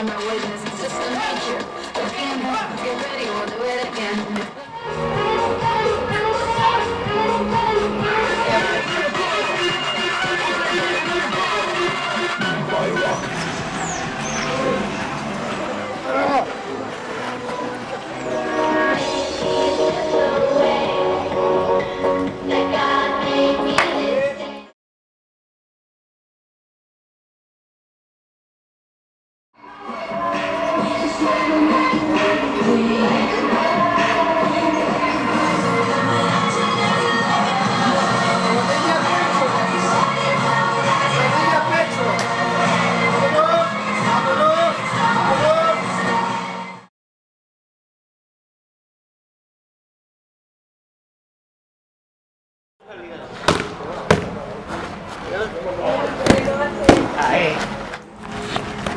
got my witness. It's just the nature. Again, get ready, we'll do it again.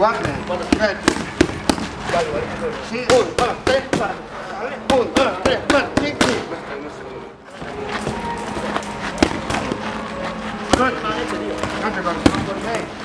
Guarda, aspetta. Sì, 1, 2, 3, 4. 1, 2, 3, 4, 5. Good.